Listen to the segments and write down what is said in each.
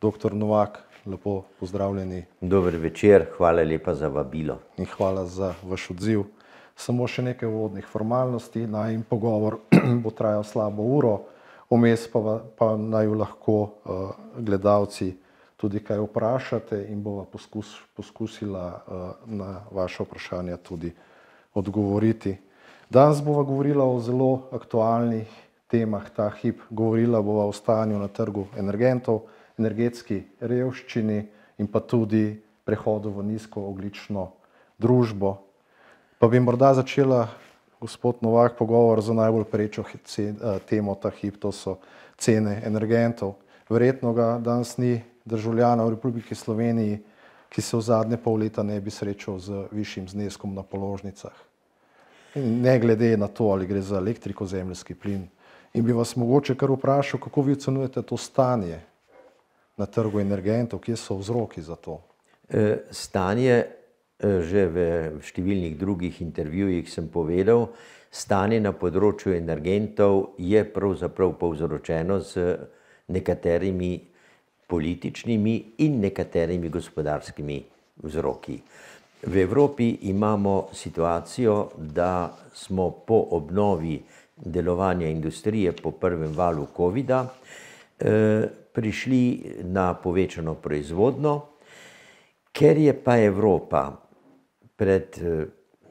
Dr. Novak, lepo pozdravljeni. Dober večer, hvala lepa za vabilo. In hvala za vaš odziv. Samo še nekaj uvodnih formalnosti. Najin pogovor bo trajal slabo uro, vmes pa naj lahko gledalci tudi kaj vprašate in bova poskusila na vaše vprašanja tudi odgovoriti. Danes bova govorila o zelo aktualnih temah ta hip. Govorila bova o stanju na trgu energentov, energetski revščini in pa tudi prehodu v nizkoogljično družbo. Pa bi morda začela, gospod Novak, pogovor za najbolj perečo temo ta hip, to so cene energentov. Verjetno ga danes ni državljana v Republiki Sloveniji, ki se v zadnje pol leta ne bi srečal z višjim zneskom na položnicah. Ne glede na to, ali gre za elektriko, zemeljski plin. In bi vas mogoče kar vprašal, kako vi ocenjujete to stanje na trgu energentov, kje so vzroki za to? Stanje, že v številnih drugih intervjujih sem povedal, stanje na področju energentov je pravzaprav povzročeno z nekaterimi političnimi in nekaterimi gospodarskimi vzroki. V Evropi imamo situacijo, da smo po obnovi delovanja industrije po prvem valu covida prišli na povečano proizvodnjo, ker je pa Evropa pred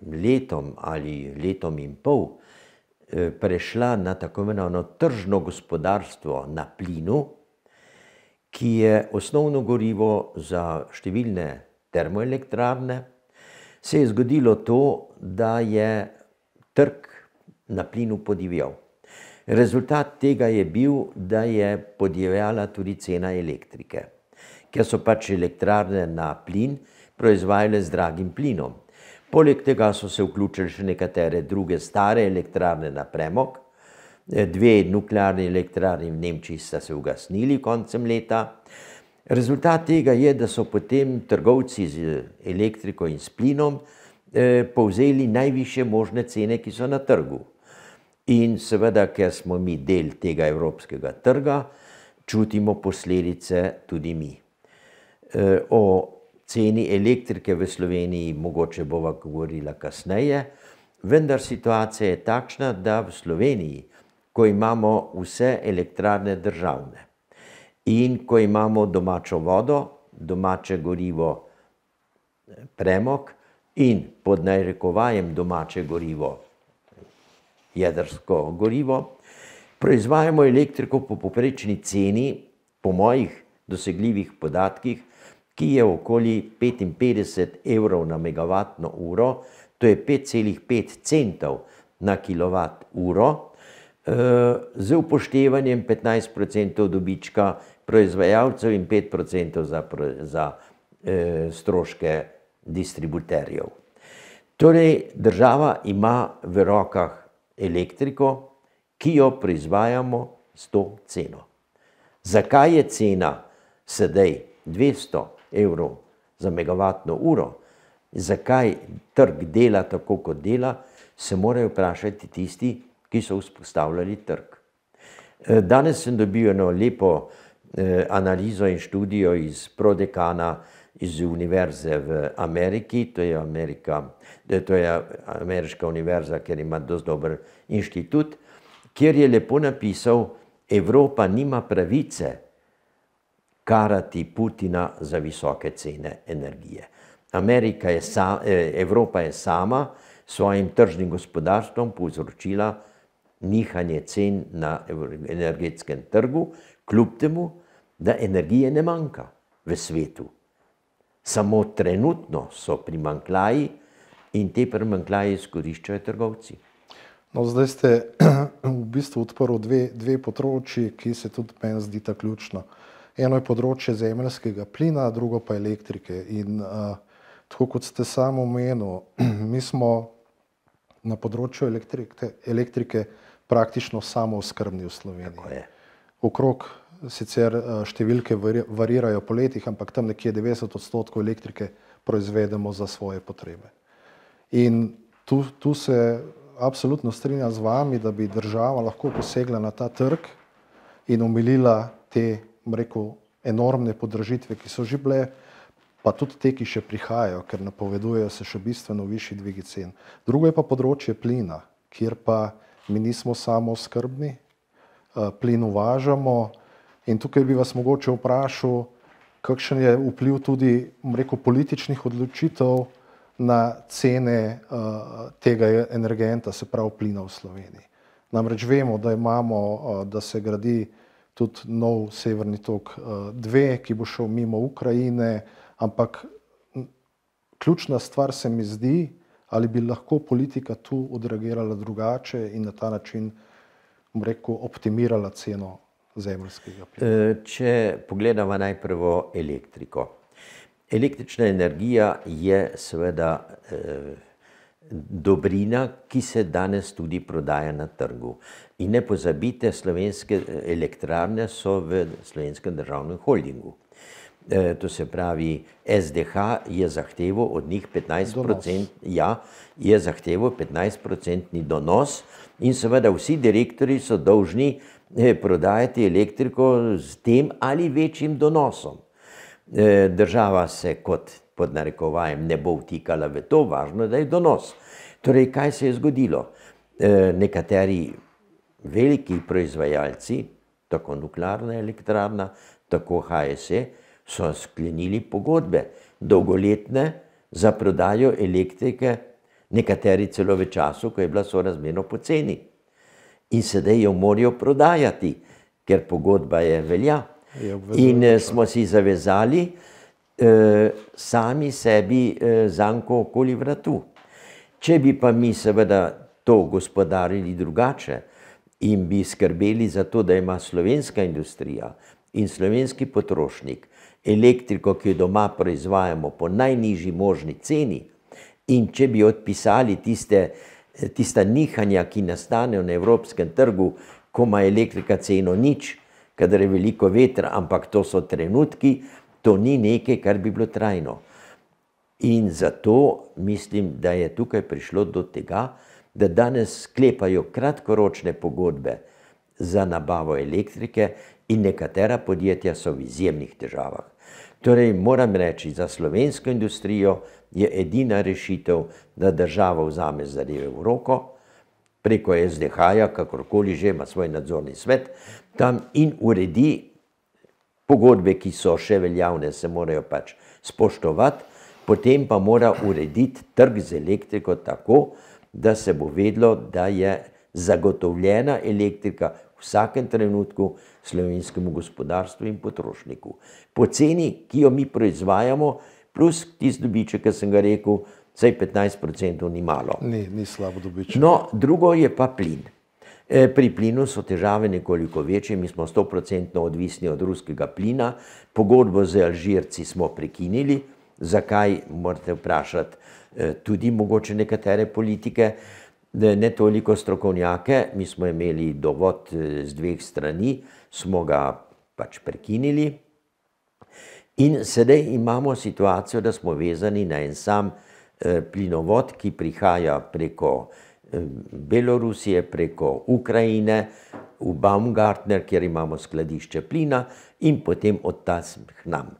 letom ali letom in pol prešla na tako imenovano tržno gospodarstvo na plinu, ki je osnovno gorivo za številne termoelektrarne, se je zgodilo to, da je trg na plinu podivjal. Rezultat tega je bil, da je podivjala tudi cena elektrike, ker so pač elektrarne na plin proizvajale z dragim plinom. Poleg tega so se vključili še nekatere druge stare elektrarne na premog. Dve nuklearni elektrarni v Nemčiji sta se ugasnili koncem leta. Rezultat tega je, da so potem trgovci z elektriko in s plinom povzeli najvišje možne cene, ki so na trgu. In seveda, ker smo mi del tega evropskega trga, čutimo posledice tudi mi. O ceni elektrike v Sloveniji mogoče bova govorila kasneje, vendar situacija je takšna, da v Sloveniji, ko imamo vse elektrarne državne in ko imamo domačo vodo, domače gorivo premog in pod narekovajem domače gorivo jedrsko gorivo, proizvajamo elektriko po povprečni ceni, po mojih dosegljivih podatkih, ki je okoli 55 evrov na megavatno uro, to je 5,5 centov na kilovat uro, z upoštevanjem 15% dobička proizvajalcev in 5% za stroške distributerjev. Torej, država ima v rokah elektriko, ki jo proizvajamo s to ceno. Zakaj je cena sedaj 200 evrov za megavatno uro? Zakaj trg dela tako, kot dela, se morajo vprašati tisti, ki so vzpostavljali trg. Danes sem dobil eno lepo analizo in študijo iz prodekana iz univerze v Ameriki, to je ameriška univerza, ker ima dosti dober inštitut, kjer je lepo napisal, Evropa nima pravice karati Putina za visoke cene energije. Evropa je sama svojim tržnim gospodarstvom povzročila nihanje cen na energetskem trgu, kljub temu, da energije ne manjka v svetu. Samo trenutno so primanjkljaji in te primanjkljaje izkoriščajo trgovci. No, zdaj ste v bistvu odprli dve področji, ki se tudi meni zdita ključna. Eno je področje zemeljskega plina, drugo pa elektrike. In tako kot ste sam omenil, mi smo na področju elektrike praktično samooskrbni v Sloveniji. Okrog sicer številke varirajo po letih, ampak tam nekje 90% elektrike proizvedemo za svoje potrebe. In tu se absolutno strinjam z vami, da bi država lahko posegla na ta trg in omilila te, rekel, enormne podražitve, ki so že bile, pa tudi te, ki še prihajajo, ker napovedujejo se še bistveno višji dvigi cen. Drugo je pa področje plina, kjer pa mi nismo samooskrbni, plin uvažamo in tukaj bi vas mogoče vprašal, kakšen je vpliv tudi, rekel, političnih odločitev na cene tega energenta, se pravi plina v Sloveniji. Namreč vemo, da da se gradi tudi nov Severni tok 2, ki bo šel mimo Ukrajine, ampak ključna stvar se mi zdi, ali bi lahko politika tu odreagirala drugače in na ta način, rekel, optimirala ceno zemeljskega plina. Če pogledamo najprej elektriko. Električna energija je seveda dobrina, ki se danes tudi prodaja na trgu. In ne pozabite, slovenske elektrarne so v Slovenskem državnem holdingu. To se pravi, SDH je zahteval od njih 15%, ja, je zahteval 15% donos in seveda vsi direktorji so dolžni prodajati elektriko s tem ali večjim donosom. Država se kot pod narekovajem ne bo vtikala v to, važno, da je donos. Torej, kaj se je zgodilo? Nekateri veliki proizvajalci, tako nuklearna elektrarna, tako HSE, so sklenili pogodbe dolgoletne za prodajo elektrike, nekateri celo v času, ko je bila sorazmerno poceni. In sedaj jo morajo prodajati, ker pogodba je velja. In smo si zavezali sami sebi zanko okoli vratu. Če bi pa mi seveda to gospodarili drugače in bi skrbeli za to, da ima slovenska industrija in slovenski potrošnik elektriko, ki jo doma proizvajamo po najnižji možni ceni, in če bi odpisali tista nihanja, ki nastanejo na evropskem trgu, ko ima elektrika ceno nič, kadar je veliko vetra, ampak to so trenutki, to ni nekaj, kar bi bilo trajno. In zato mislim, da je tukaj prišlo do tega, da danes sklepajo kratkoročne pogodbe za nabavo elektrike in nekatera podjetja so v izjemnih težavah. Torej, moram reči, za slovensko industrijo je edina rešitev, da država vzame zadeve v roko, preko SDH-ja, kakorkoli že ima svoj nadzorni svet, tam in uredi pogodbe, ki so še veljavne, se morajo pač spoštovati, potem pa mora urediti trg z elektriko tako, da se bo vedelo, da je zagotovljena elektrika v vsakem trenutku slovenskemu gospodarstvu in potrošniku. Po ceni, ki jo mi proizvajamo, plus tisti dobiček, ki sem ga rekel, vsaj 15% ni malo. Ni slabo dobiček. No, drugo je pa plin. Pri plinu so težave nekoliko večje, mi smo 100% odvisni od ruskega plina, pogodbo z Alžirci smo prekinili, zakaj, morate vprašati tudi mogoče nekatere politike, ne toliko strokovnjake, mi smo imeli dovod z dveh strani, smo ga pač prekinili in sedaj imamo situacijo, da smo vezani na en sam plinovod, ki prihaja preko Belorusije, preko Ukrajine, v Baumgartner, kjer imamo skladišče plina in potem od tam k nam.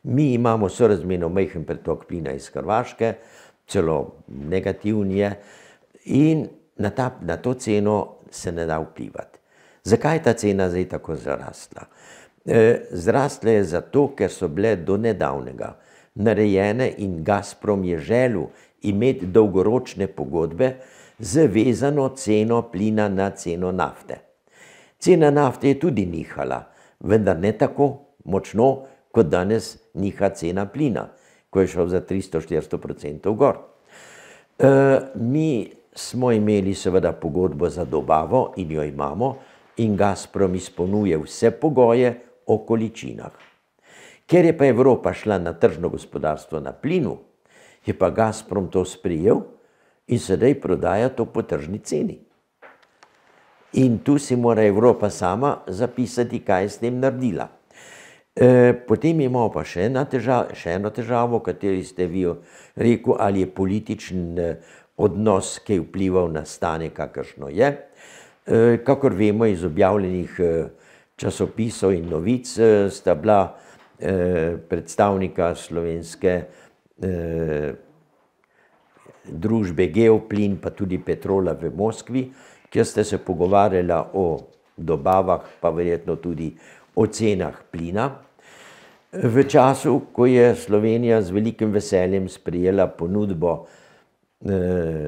Mi imamo sorazmerno majhen pretok plina iz Hrvaške, celo negativni je, in na to ceno se ne da vplivati. Zakaj je ta cena zdaj tako zrasla? Zrasla je zato, ker so bile do nedavnega narejene in Gazprom je želel imeti dolgoročne pogodbe z vezano ceno plina na ceno nafte. Cena nafte je tudi nihala, vendar ne tako močno, kot danes niha cena plina, ko je šel za 300–400% gor. Mi smo imeli seveda pogodbo za dobavo in jo imamo in Gazprom izpolnjuje vse pogoje o količinah. Ker je pa Evropa šla na tržno gospodarstvo na plinu, je pa Gazprom to sprejel in sedaj prodaja to po tržni ceni. In tu si mora Evropa sama zapisati, kaj je s tem naredila. Potem imamo pa še eno težavo, o kateri ste vi rekel, ali je političen odnos, ki je vplival na stanje, kakršno je. Kakor vemo iz objavljenih časopisov in novic, sta bila predstavnika slovenske družbe Geoplin, pa tudi Petrola v Moskvi, kjer ste se pogovarjala o dobavah, pa verjetno tudi o cenah plina. V času, ko je Slovenija z velikim veseljem sprejela ponudbo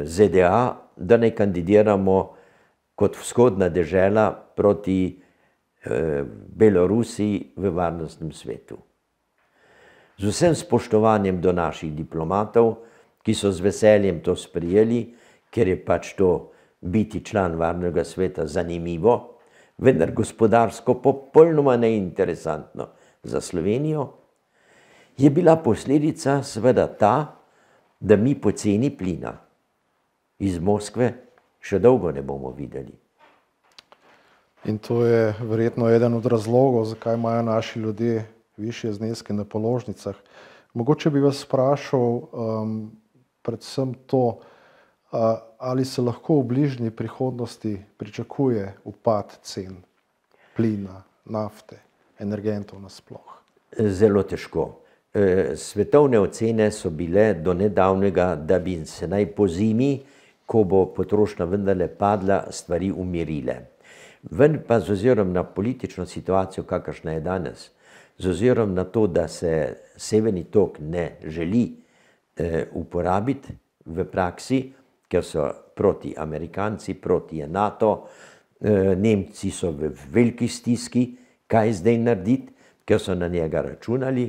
ZDA, da naj kandidiramo kot vzhodna dežela proti Belorusiji v varnostnem svetu. Z vsem spoštovanjem do naših diplomatov, ki so z veseljem to sprejeli, ker je pač to biti član varnega sveta zanimivo, vendar gospodarsko popolnoma neinteresantno za Slovenijo, je bila posledica seveda ta, da mi poceni plina iz Moskve še dolgo ne bomo videli. In to je verjetno eden od razlogov, zakaj imajo naši ljudje višje zneske na položnicah. Mogoče bi vas vprašal predvsem to, ali se lahko v bližnji prihodnosti pričakuje upad cen plina, nafte, energentov nasploh? Zelo težko. Svetovne ocene so bile do nedavnega, da bi se naj po zimi, ko bo potrošnja vendarle padla, stvari umirile. Ven pa z ozirom na politično situacijo, kakršna je danes, z ozirom na to, da se Severni tok ne želi uporabiti v praksi, ker so proti Amerikanci, proti je NATO, Nemci so v veliki stiski, kaj zdaj narediti, ker so na njega računali.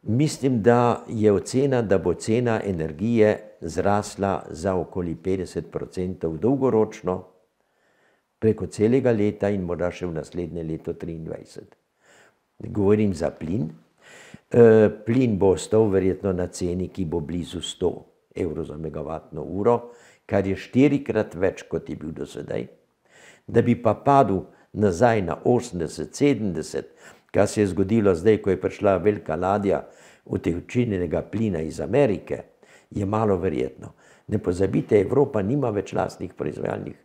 Mislim, da je ocena, da bo cena energije zrasla za okoli 50% dolgoročno, preko celega leta in morda še v naslednje leto 2023. Govorim za plin. Plin bo ostal verjetno na ceni, ki bo blizu 100 evrov za megavatno uro, kar je 4-krat več, kot je bil do sedaj. Da bi pa padel nazaj na 80-70, kar se je zgodilo zdaj, ko je prišla velika ladja utekočinjenega plina iz Amerike, je malo verjetno. Ne pozabite, Evropa nima več lastnih proizvajalnih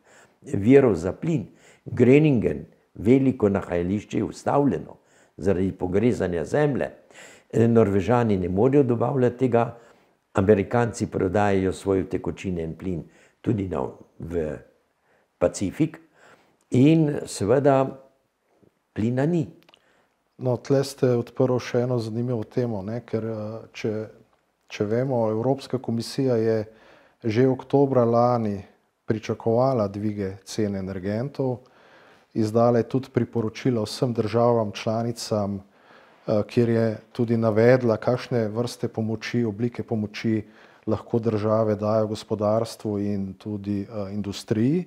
virov za plin. Groningen, veliko nahajališče je ustavljeno zaradi pogrezanja zemlje. Norvežani ne morejo dobavljati tega, Amerikanci prodajajo svoj utekočinjen plin tudi v Pacifik in seveda plina ni. No, tle ste odprli še eno zanimivo temo, ker če vemo, Evropska komisija je že oktobra lani pričakovala dvige cen energentov, izdala je tudi priporočila vsem državam članicam, kjer je tudi navedla, kakšne vrste pomoči, oblike pomoči lahko države dajo gospodarstvu in tudi industriji.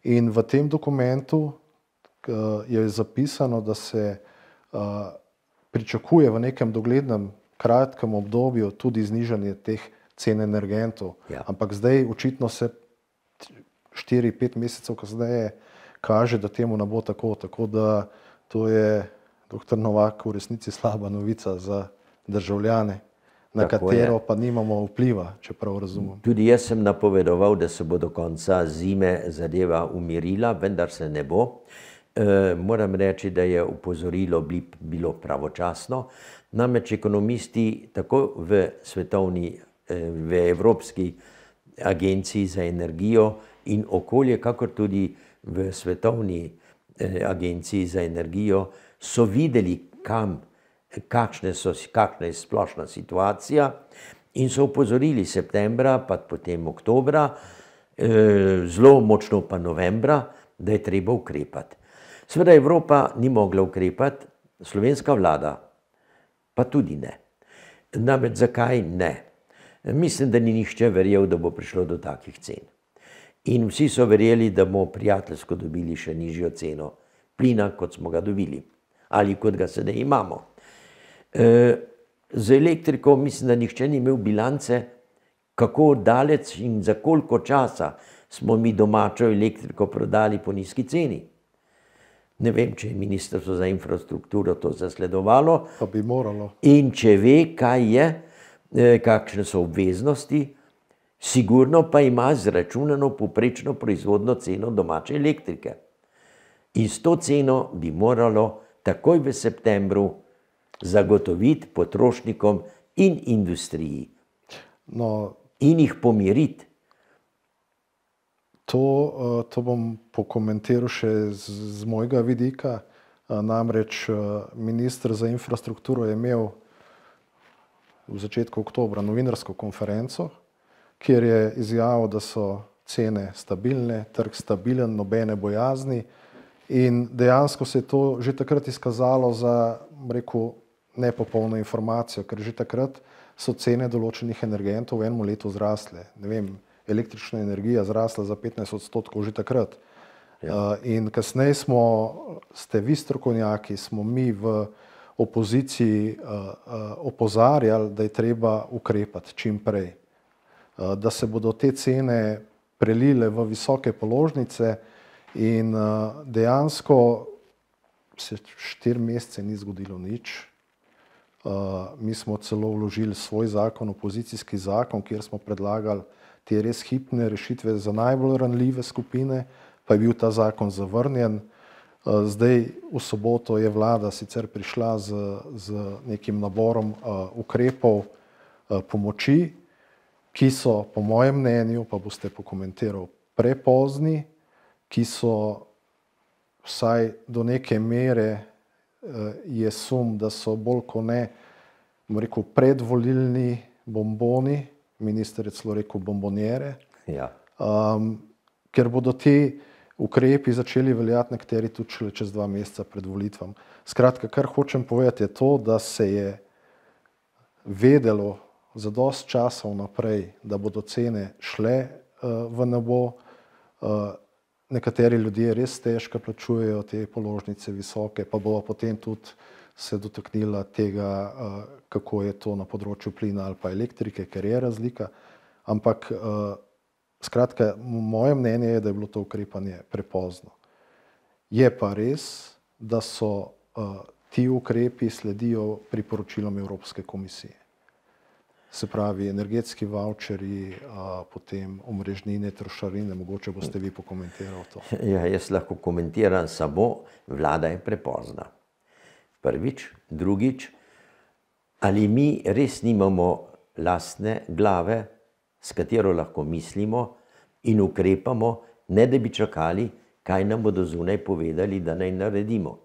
In v tem dokumentu je zapisano, da se pričakuje v nekem doglednem kratkem obdobju tudi znižanje teh cen energentov. Ja. Ampak zdaj očitno se 4-5 mesecev kasneje kaže, da temu ne bo tako. Tako da to je, dr. Novak, v resnici slaba novica za državljane, na katero pa nimamo vpliva, če prav razumem. Tudi jaz sem napovedoval, da se bo do konca zime zadeva umirila, vendar se ne bo. Moram reči, da je opozorilo bilo pravočasno. Namreč ekonomisti tako v Evropski agenciji za energijo in okolje, kakor tudi v Svetovni agenciji za energijo, so videli, kakšna je splošna situacija in so opozorili septembra, pa potem oktobra, zelo močno pa novembra, da je treba ukrepati. Seveda Evropa ni mogla ukrepati, slovenska vlada pa tudi ne. Namreč zakaj ne? Mislim, da ni nihče verjel, da bo prišlo do takih cen. In vsi so verjeli, da bomo prijateljsko dobili še nižjo ceno plina, kot smo ga dobili, ali kot ga sedaj imamo. Z elektriko mislim, da nihče ni imel bilance, kako daleč in za koliko časa smo mi domačo elektriko prodali po nizki ceni. Ne vem, če je Ministrstvo za infrastrukturo to zasledovalo. Pa bi moralo. In če ve, kaj je, kakšne so obveznosti, sigurno pa ima zračunano povprečno proizvodno ceno domače elektrike. In s to ceno bi moralo takoj v septembru zagotoviti potrošnikom in industriji in jih pomiriti. To bom pokomentiral še z mojega vidika. Namreč minister za infrastrukturo je imel v začetku oktobra novinarsko konferenco, kjer je izjavil, da so cene stabilne, trg stabilen, nobene bojazni, in dejansko se je to že takrat izkazalo za, rekel, nepopolno informacijo, ker že takrat so cene določenih energentov v enem letu zrasle. Ne vem, električna energija zrasla za 15% že takrat. In kasneje ste vi strokovnjaki, smo mi v opoziciji opozarjali, da je treba ukrepati čim prej. Da se bodo te cene prelile v visoke položnice in dejansko se 4 mesece ni zgodilo nič. Mi smo celo vložili svoj zakon, opozicijski zakon, kjer smo predlagali te res hipne rešitve za najbolj ranljive skupine, pa je bil ta zakon zavrnjen. Zdaj v soboto je vlada sicer prišla z nekim naborom ukrepov pomoči, ki so po mojem mnenju, pa boste pokomentiral, prepozni, ki so vsaj do neke mere, je sum, da so bolj kot ne, bom rekel, predvolilni bomboni, minister je celo rekel bombonjere, ker bodo ti ukrepi začeli veljati nekateri tudi šele čez 2 meseca pred volitvami. Skratka, kar hočem povedati, je to, da se je vedelo za dosti časa vnaprej, da bodo cene šle v nebo. Nekateri ljudje res težko plačujejo te položnice visoke, pa bo potem tudi se dotaknila tega, kako je to na področju plina ali pa elektrike, ker je razlika. Ampak skratka, moje mnenje je, da je bilo to ukrepanje prepozno. Je pa res, da so ti ukrepi sledijo priporočilom Evropske komisije. Se pravi, energetski vavčerji, potem omrežnine, trošarine, mogoče boste vi pokomentirali to. Ja, jaz lahko komentiram samo, vlada je prepozna. Prvič, drugič, ali mi res nimamo lastne glave, s katero lahko mislimo in ukrepamo, ne da bi čakali, kaj nam bodo zunaj povedali, da naj naredimo.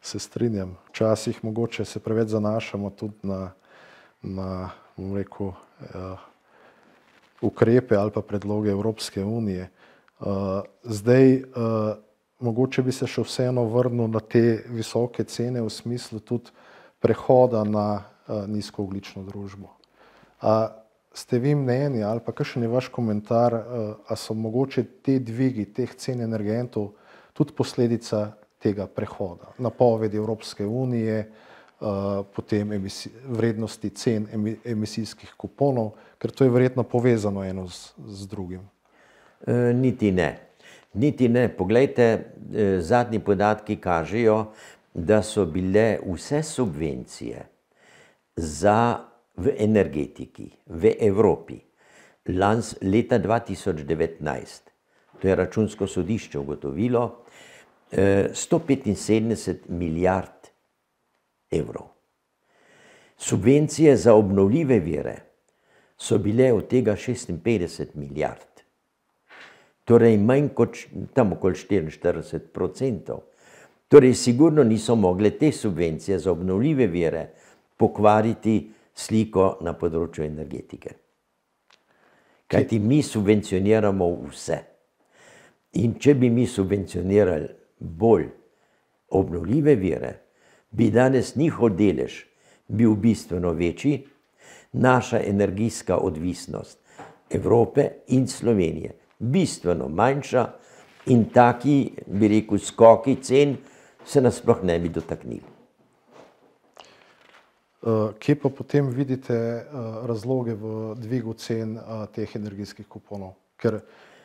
Se strinjam. Včasih mogoče se preveč zanašamo tudi na bom rekel, ukrepe ali pa predloge Evropske unije. Zdaj, mogoče bi se še vseeno vrnil na te visoke cene v smislu tudi prehoda na nizkoogljično družbo. Ste vi mnenja ali pa kakšen je vaš komentar, a so mogoče te dvigi teh cen energentov tudi posledica tega prehoda, napovedi Evropske unije, potem vrednosti cen emisijskih kuponov, ker to je verjetno povezano eno z drugim. Niti ne. Niti ne. Poglejte, zadnji podatki kažejo, da so bile vse subvencije v energetiki, v Evropi, leta 2019, to je Računsko sodišče ugotovilo, 175 milijard evrov. Subvencije za obnovljive vire so bile od tega 56 milijard. Torej manj kot tam okoli 44%. Torej sigurno niso mogle te subvencije za obnovljive vire pokvariti sliko na področju energetike. Kajti mi subvencioniramo vse. In če bi mi subvencionirali bolj obnovljive vire, bi danes njihov delež bil bistveno večji, naša energijska odvisnost Evrope in Slovenije bistveno manjša in taki, bi rekel, skoki cen se nas sploh ne bi dotaknili. Kje pa potem vidite razloge v dvigu cen teh energijskih kuponov? Ker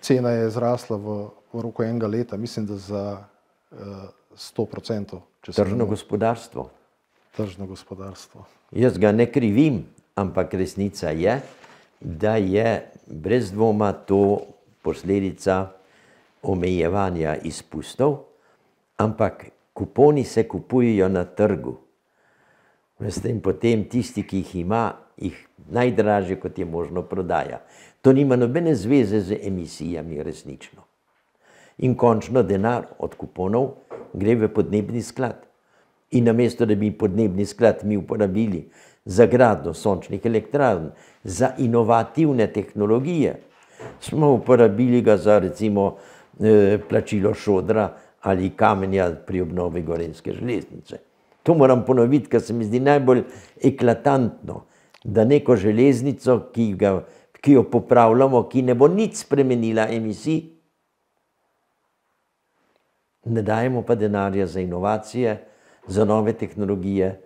cena je zrasla v roku enega leta, mislim, da za 100%. Tržno gospodarstvo. Tržno gospodarstvo. Jaz ga ne krivim, ampak resnica je, da je brez dvoma to posledica omejevanja izpustov ampak kuponi se kupujejo na trgu. Veste, in potem tisti, ki jih ima, jih najdražje, kot je možno, prodaja. To nima nobene zveze z emisijami resnično. In končno denar od kuponov gre v podnebni sklad. In namesto, da bi podnebni sklad mi uporabili za gradnjo sončnih elektrarn, za inovativne tehnologije, smo uporabili ga za recimo plačilo šodra ali kamenja pri obnovi Gorenjske železnice. To moram ponoviti, ker se mi zdi najbolj eklatantno, da neko železnico, ki jo popravljamo, ki ne bo nič spremenila emisij, ne dajemo pa denarja za inovacije, za nove tehnologije.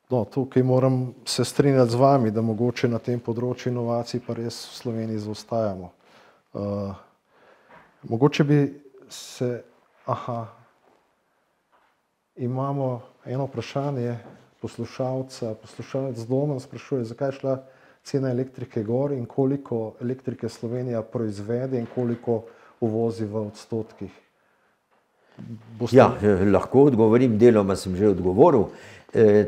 No, tukaj moram se strinjati z vami, da mogoče na tem področju inovacij pa res v Sloveniji zaostajamo. Mogoče bi se, imamo eno vprašanje poslušalec Domen sprašuje, zakaj je šla cena elektrike gor in koliko elektrike Slovenija proizvede in koliko uvozi v odstotkih. Ja, lahko odgovorim, deloma sem že odgovoril.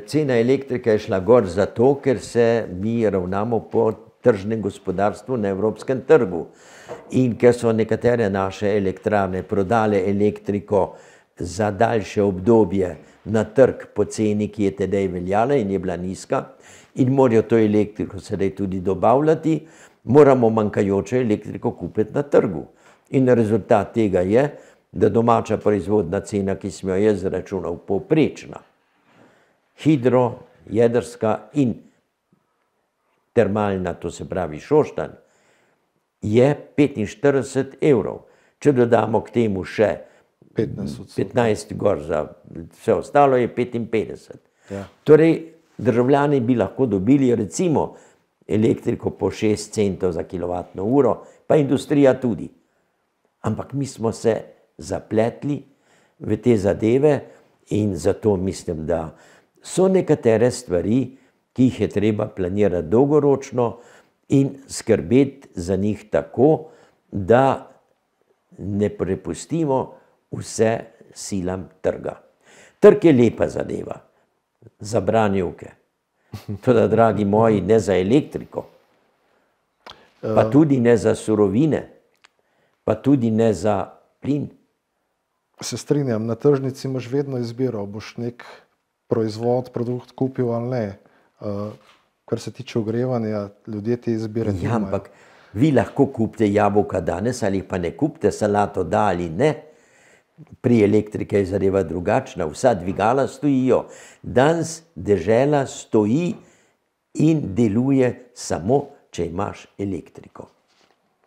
Cena elektrike je šla gor zato, ker se mi ravnamo po tržnem gospodarstvu na evropskem trgu. In ker so nekatere naše elektrarne prodale elektriko za daljše obdobje na trg po ceni, ki je tedaj veljala in je bila nizka, in morajo to elektriko sedaj tudi dobavljati, moramo manjkajočo elektriko kupiti na trgu. In rezultat tega je, da domača proizvodna cena, ki smo jo jaz računal, povprečna, hidro, jedrska in termalna, to se pravi Šoštanj, je 45 evrov. Če dodamo k temu še 15 gor za vse ostalo, je 55. Ja. Torej, državljani bi lahko dobili recimo elektriko po 6 centov za kilovatno uro, pa industrija tudi. Ampak mi smo se zapletli v te zadeve in zato mislim, da so nekatere stvari, ki jih je treba planirati dolgoročno in skrbeti za njih tako, da ne prepustimo vse silam trga. Trg je lepa zadeva za branjevke. Toda, dragi moji, ne za elektriko, pa tudi ne za surovine, pa tudi ne za plin. Se strinjam, na tržnici imaš vedno izbiro, boš nek produkt kupil ali ne. Kar se tiče ogrevanja, ljudje te izbire nimajo. Ja, ampak vi lahko kupite jabolka danes ali pa ne kupite, salato da ali ne. Pri elektrike je zadeva drugačna, vsa dvigala stojijo. Danes dežela stoji in deluje samo, če imaš elektriko.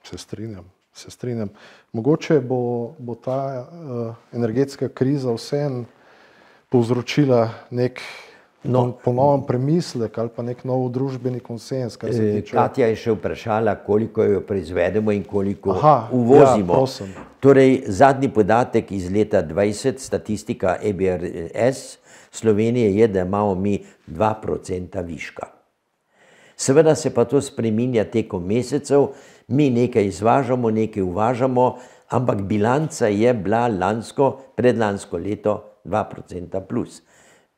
Se strinjam. Mogoče bo ta energetska kriza vseeno povzročila nek ponoven premislek ali pa nek nov družbeni konsens. Katja je še vprašala, koliko jo proizvedemo in koliko uvozimo. Ja, torej, zadnji podatek iz leta 2020, statistika EBRS Slovenije je, da imamo mi 2% viška. Seveda se pa to spreminja tekom mesecev, mi nekaj izvažamo, nekaj uvažamo, ampak bilanca je bila predlansko leto 2% plus.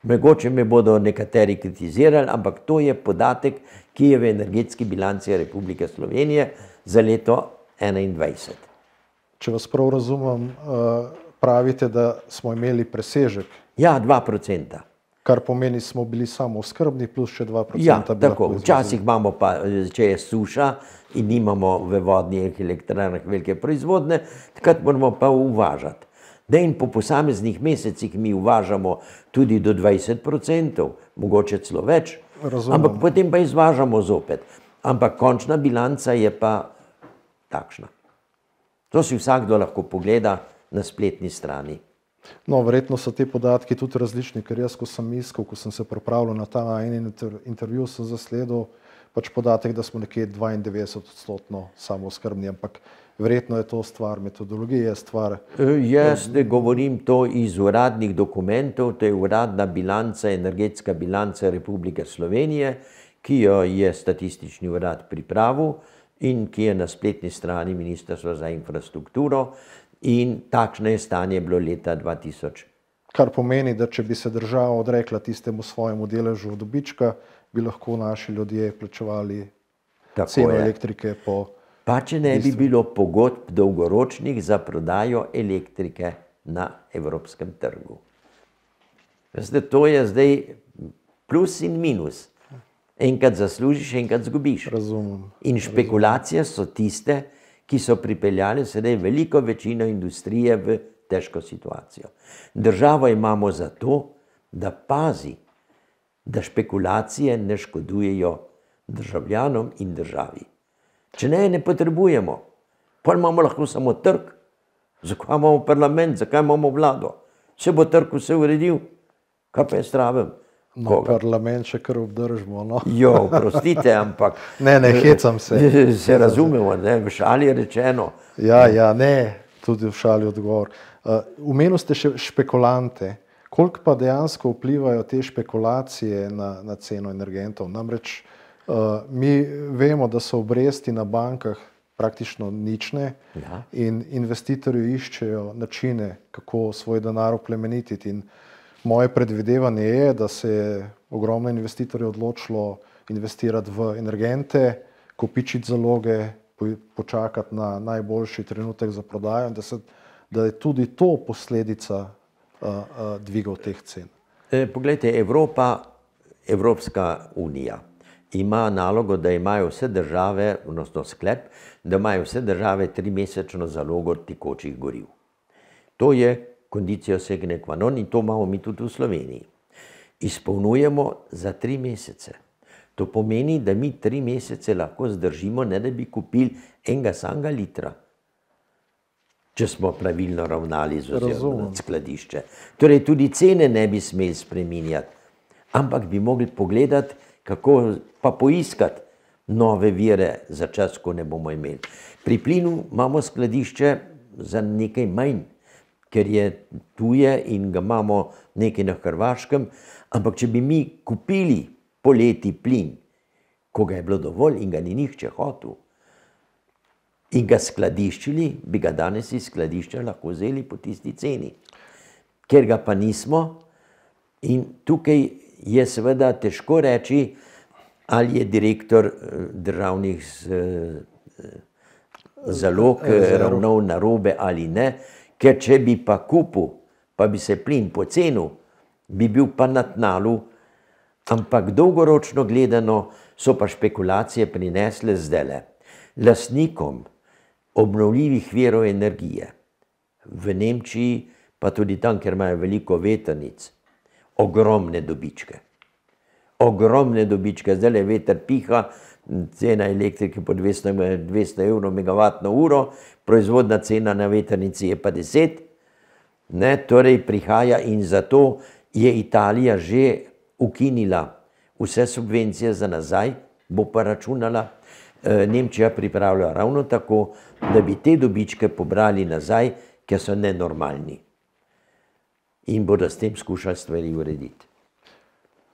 Mogoče me bodo nekateri kritizirali, ampak to je podatek, ki je v energetski bilanci Republike Slovenije za leto 2021. Če vas prav razumem, pravite, da smo imeli presežek. Ja, 2%. Kar pomeni, smo bili samo oskrbni plus še 2%. Ja, tako. Včasih imamo pa, če je suša in nimamo v vodnih elektrarnah velike proizvodne, takrat moramo pa uvažati. Da in po posameznih mesecih mi uvažamo tudi do 20%, mogoče celo več, ampak potem pa izvažamo zopet. Ampak končna bilanca je pa takšna. To si vsakdo lahko pogleda na spletni strani. No, verjetno so te podatki tudi različni, ker jaz, ko sem iskal, ko sem se pripravljal na ta intervju, sem zasledil pač podatek, da smo nekje 92% samooskrbni, ampak verjetno je to stvar metodologije, stvar... Jaz ne govorim to iz uradnih dokumentov, to je uradna bilanca, energetska bilanca Republike Slovenije, ki jo je statistični urad pripravil in ki je na spletni strani Ministrstva za infrastrukturo. in takšno je stanje bilo leta 2000. Kar pomeni, da če bi se država odrekla tistemu svojemu deležu dobička, bi lahko naši ljudje plačevali ceno elektrike po... Pa če ne bi bilo pogodb dolgoročnih za prodajo elektrike na evropskem trgu. Veste, to je zdaj plus in minus. Enkrat zaslužiš, enkrat zgubiš. Razumem. In špekulacije so tiste, ki so pripeljali sedaj veliko večino industrije v težko situacijo. Državo imamo zato, da pazi, da špekulacije ne škodujejo državljanom in državi. Če ne potrebujemo, pa imamo lahko samo trg. Zakaj imamo parlament, zakaj imamo vlado? Če bo trg vse uredil, kaj pa je stravem? No, parlament še kar obdržimo, no. Jo, prostite, ampak... Ne, hecam se. Se razumemo, ne, v šali je rečeno. Ja, ne, tudi v šali odgovor. Omenili ste še špekulante. Koliko pa dejansko vplivajo te špekulacije na ceno energentov? Namreč mi vemo, da so obresti na bankah praktično nične in investitorji iščejo načine, kako svoj denar oplemenititi. In moje predvidevanje je, da se je ogromno investitorjev odločilo investirati v energente, kopičiti zaloge, počakati na najboljši trenutek za prodajo in da je tudi to posledica dvigov teh cen. Poglejte, Evropska unija ima nalogo, da imajo vse države, odnosno sklep, da imajo vse države 3-mesečno zalogo tekočih goriv. To je condicio sine qua non in to imamo mi tudi v Sloveniji. Izpolnjujemo za 3 mesece. To pomeni, da mi 3 mesece lahko zdržimo, ne da bi kupili enega samega litra, če smo pravilno ravnali z oziroma skladišče. Torej tudi cene ne bi smeli spreminjati, ampak bi mogli pogledati, kako pa poiskati nove vire za čas, ko ne bomo imeli. Pri plinu imamo skladišče za nekaj manj, ker je tuje in ga imamo nekaj na Hrvaškem, ampak če bi mi kupili poleti plin, ko ga je bilo dovolj in ga ni nihče hotel, in ga skladiščili, bi ga danes iz skladišča lahko vzeli po tisti ceni. Ker ga pa nismo in tukaj je seveda težko reči, ali je direktor državnih zalog ravnal narobe ali ne, ker če bi pa kupil, pa bi se plin pocenil, bi bil pa na tnalu, ampak dolgoročno gledano so pa špekulacije prinesle zdajle lastnikom obnovljivih virov energije, v Nemčiji, pa tudi tam, ker imajo veliko vetrnic, ogromne dobičke. Ogromne dobičke. Zdaj je veter piha, cena elektrike po 200 evrov megavatno uro, proizvodna cena na vetrnici je pa 10. Torej prihaja in zato je Italija že ukinila vse subvencije za nazaj, bo pa računala, Nemčija pripravlja ravno tako, da bi te dobičke pobrali nazaj, ker so nenormalni. In bodo s tem skušali stvari urediti.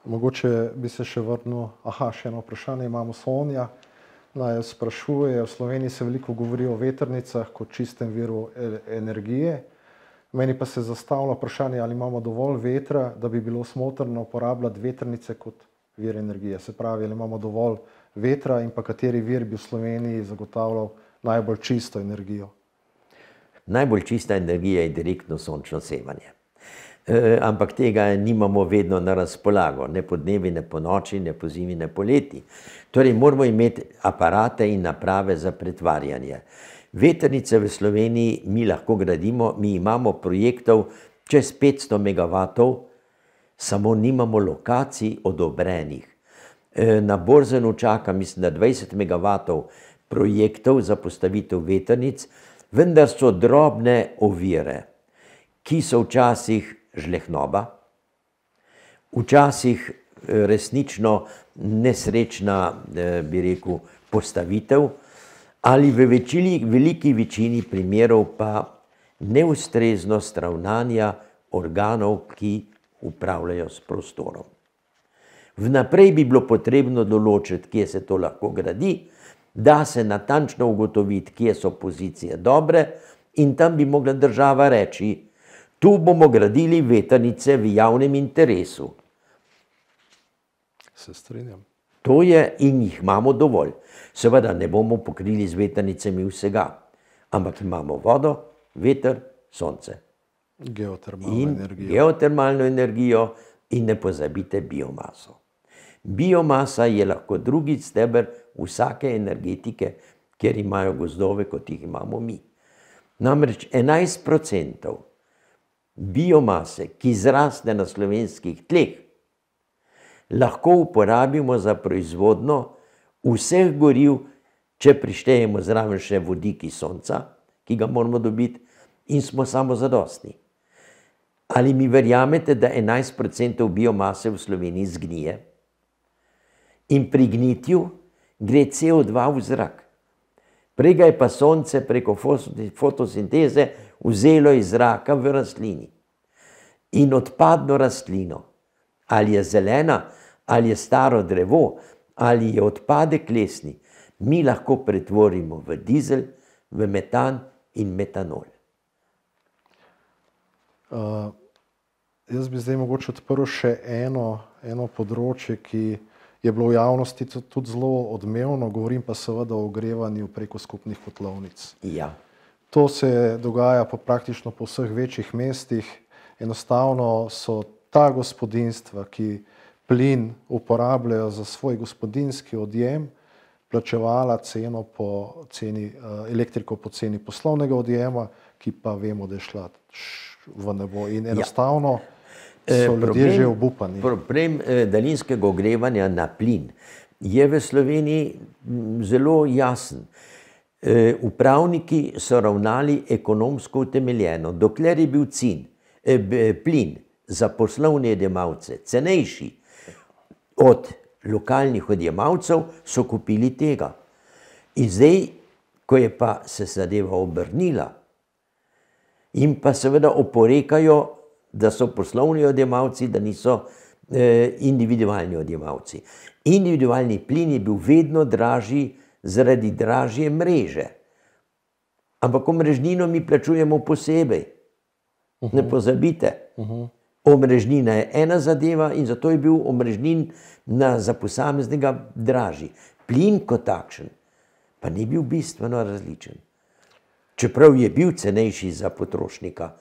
Mogoče bi se še vrnil, še eno vprašanje imamo Sonja. Naj sprašuje, v Sloveniji se veliko govori o vetrnicah kot čistem viru energije. Meni pa se zastavlja vprašanje, ali imamo dovolj vetra, da bi bilo smotrno uporabljati vetrnice kot vir energije. Se pravi, ali imamo dovolj vetra in pa kateri vir bi v Sloveniji zagotavljal najbolj čisto energijo. Najbolj čista energija je direktno sončno sevanje. Ampak tega nimamo vedno na razpolago, ne po dnevi, ne po noči, ne po zimi, ne po leti. Torej moramo imeti aparate in naprave za pretvarjanje. Vetrnice v Sloveniji mi lahko gradimo, mi imamo projektov čez 500 megavatov, samo nimamo lokacij odobrenih. Na Borzenu čaka, mislim, da 20 megavatov projektov za postavitev vetrnic, vendar so drobne ovire, ki so včasih žlehnoba, včasih resnično nesrečna, bi rekel, postavitev, ali v veliki večini primerov pa neustreznost ravnanja organov, ki upravljajo s prostorom. Vnaprej bi bilo potrebno določiti, kje se to lahko gradi, da se natančno ugotoviti, kje so pozicije dobre In tam bi mogla država reči, tu bomo gradili vetrnice v javnem interesu. Se strinjam. To je in jih imamo dovolj. Seveda ne bomo pokrili z vetrnicami vsega, ampak imamo vodo, veter, sonce. Geotermalno energijo in ne pozabite biomaso. Biomasa je lahko drugi steber vsake energetike, kjer imajo gozdove, kot jih imamo mi. Namreč 11% biomase, ki zraste na slovenskih tleh, lahko uporabimo za proizvodnjo vseh goriv, če prištejemo zraven še vodik iz sonca, ki ga moramo dobiti, in smo samozadostni. Ali mi verjamete, da 11% biomase v Sloveniji zgnije? In pri gnitju gre CO2 v zrak. Prej ga je pa sonce preko fotosinteze vzelo iz zraka v rastlini. In odpadno rastlino, ali je zelena, ali je staro drevo, ali je odpadek lesni, mi lahko pretvorimo v dizel, v metan in metanol. Jaz bi zdaj mogoče odprl še eno področje, ki je bilo v javnosti tudi zelo odmevno, govorim pa seveda o ogrevanju preko skupnih kotlovnic. Ja. To se dogaja praktično po vseh večjih mestih. Enostavno so ta gospodinjstva, ki plin uporabljajo za svoj gospodinjski odjem, plačevala elektriko po ceni poslovnega odjema, ki pa vemo, da je šla v nebo. In enostavno so ljudje že obupani. Problem daljinskega ogrevanja na plin je v Sloveniji zelo jasen. Upravniki so ravnali ekonomsko utemeljeno. Dokler je bil plin za poslovne odjemalce cenejši od lokalnih odjemalcev, so kupili tega. In zdaj, ko je pa se zadeva obrnila, in pa seveda oporekajo, da so poslovni odjemalci, da niso individualni odjemalci. Individualni plin je bil vedno dražji zaradi dražje mreže. Ampak omrežnino mi plačujemo posebej. Ne pozabite. Omrežnina je ena zadeva in zato je bil omrežnin za posameznega dražji. Plin kot takšen pa ni bil bistveno različen. Čeprav je bil cenejši za potrošnika,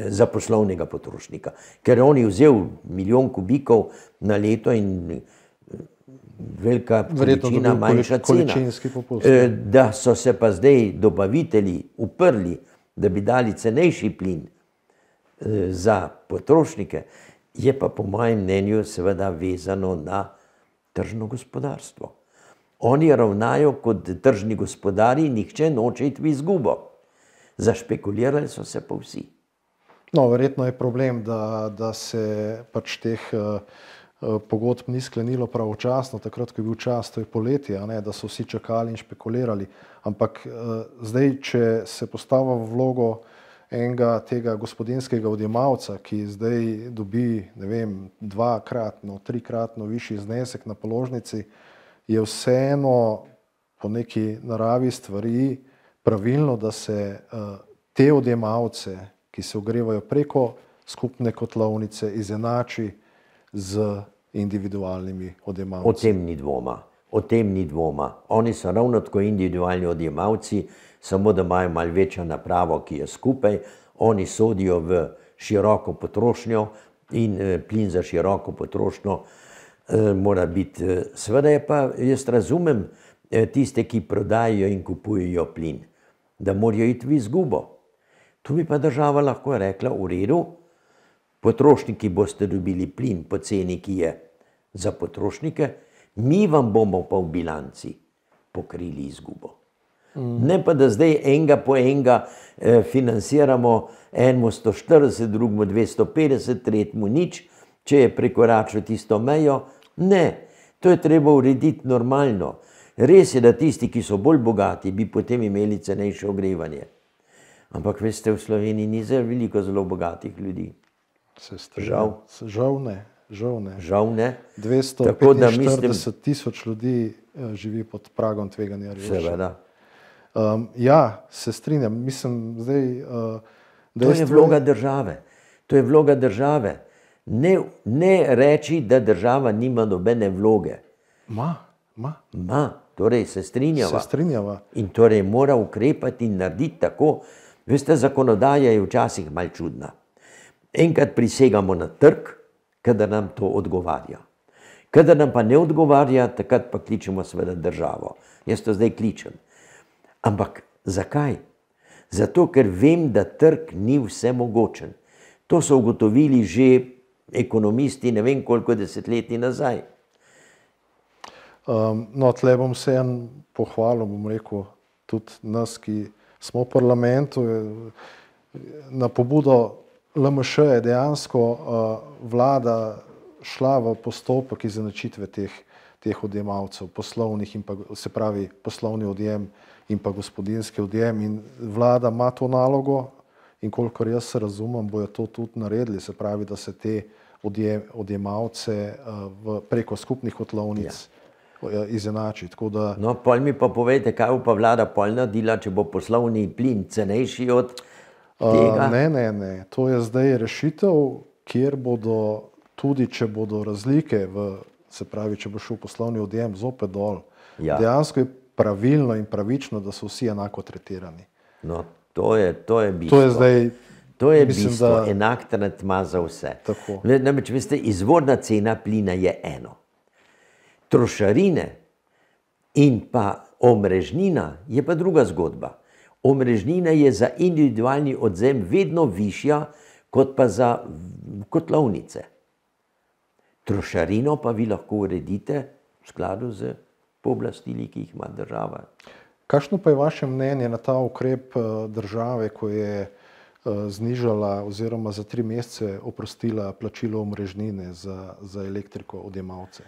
za poslovnega potrošnika, ker on je vzel 1 milijon kubikov na leto in velika količina, manjša cena. Da so se pa zdaj dobavitelji uprli, da bi dali cenejši plin za potrošnike, je pa po mojem mnenju seveda vezano na tržno gospodarstvo. Oni ravnajo kot tržni gospodarji, nihče noče iti v izgubo. Zašpekulirali so se pa vsi. No, verjetno je problem, da se pač teh pogodb ni sklenilo pravočasno, takrat, ko je bil čas, to je poletje, da so vsi čakali in špekulirali. Ampak zdaj, če se postavlja v vlogo enega tega gospodinjskega odjemalca, ki zdaj dobi, ne vem, 2-kratno, 3-kratno višji znesek na položnici, je vseeno po neki naravi stvari pravilno, da se te odjemalce, ki se ogrevajo preko skupne kotlovnice, izenači z individualnimi odjemalci. O tem ni dvoma. Oni so ravno tako individualni odjemalci, samo da imajo malo večjo napravo, ki je skupaj. Oni sodijo v široko potrošnjo in plin za široko potrošnjo mora biti. Seveda je pa, jaz razumem tiste, ki prodajajo in kupujejo plin, da morajo iti v izgubo. Tu bi pa država lahko rekla, v redu, potrošniki boste dobili plin po ceni, ki je za potrošnike, mi vam bomo pa v bilanci pokrili izgubo. Ne pa, da zdaj enega po enega financiramo, enemu 140, drugemu 250, tretjemu nič, če je prekoračil tisto mejo. Ne, to je treba urediti normalno. Res je, da tisti, ki so bolj bogati, bi potem imeli cenejše ogrevanje. Ampak veste, v Sloveniji ni veliko zelo bogatih ljudi. Žal ne. 245 tisoč ljudi živi pod pragom tveganja revščine. Seveda. Ja, se strinjam. Mislim, zdaj, To je vloga države. To je vloga države. Ne reči, da država nima nobene vloge. Ma. Torej se strinjava. Se strinjava. In torej mora ukrepati in narediti tako. Veste, zakonodaja je včasih malo čudna. Enkrat prisegamo na trg, kadar nam to odgovarja. Kadar nam pa ne odgovarja, takrat pa kličemo seveda državo. Jaz to zdaj kličem. Ampak zakaj? Zato, ker vem, da trg ni vsemogočen. To so ugotovili že ekonomisti ne vem koliko desetletij nazaj. No, tle bom se pohvalil, bom rekel, tudi nas, ki smo v parlamentu, na pobudo LMŠ je dejansko vlada šla v postopek izenačitve teh odjemalcev, poslovnih in pa, se pravi, poslovni odjem in pa gospodinjski odjem, in vlada ima to nalogo in kolikor jaz se razumem, bojo to tudi naredili, se pravi, da se te odjemalce preko skupnih kotlovnic izenači. No, pol mi pa povejte, kaj bo pa vlada pol naredila, če bo poslovni plin cenejši od tega? Ne. To je zdaj rešitev, kjer bodo tudi, če bodo razlike, se pravi, če bo šel poslovni odjem zopet dol, dejansko je pravilno in pravično, da so vsi enako tretirani. No, to je bistvo. To je bistvo, enak tretma za vse. Namreč, veste, izvorna cena plina je eno. Trošarine in pa omrežnina je pa druga zgodba. Omrežnina je za individualni odvzem vedno višja kot pa za kotlovnice. Trošarino pa vi lahko uredite v skladu z pooblastili, ki jih ima država. Kakšno pa je vaše mnenje na ta ukrep države, ko je znižala oziroma za 3 mesece oprostila plačilo omrežnine za elektriko odjemalce?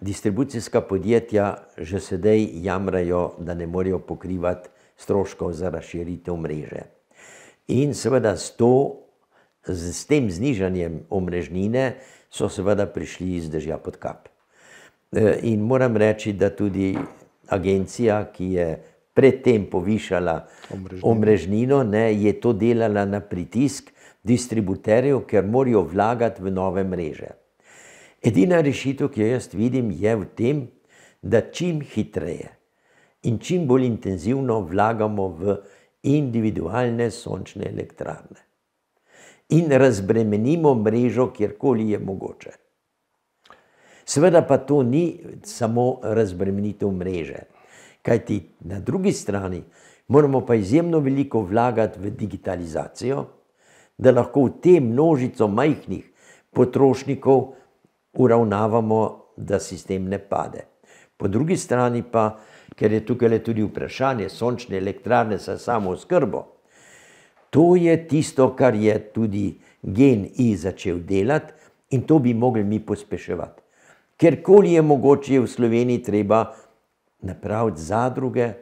Distribucijska podjetja že sedaj jamrajo, da ne morejo pokrivati stroškov za razširitev mreže. In seveda s tem znižanjem omrežnine so seveda prišli iz dežja pod kap. In moram reči, da tudi agencija, ki je predtem povišala omrežnino, je to delala na pritisk distributerjev, ker morajo vlagati v nove mreže. Edina rešitev, ki jo jaz vidim, je v tem, da čim hitreje in čim bolj intenzivno vlagamo v individualne sončne elektrarne. In razbremenimo mrežo, kjerkoli je mogoče. Seveda pa to ni samo razbremenitev mreže, kajti na drugi strani moramo pa izjemno veliko vlagati v digitalizacijo, da lahko v te množico majhnih potrošnikov uravnavamo, da sistem ne pade. Po drugi strani pa, ker je tukaj tudi vprašanje sončne elektrarne za samooskrbo, to je tisto, kar je tudi GEN-I začel delati in to bi mogli mi pospeševati. Kjerkoli je mogoče, je v Sloveniji treba napraviti zadruge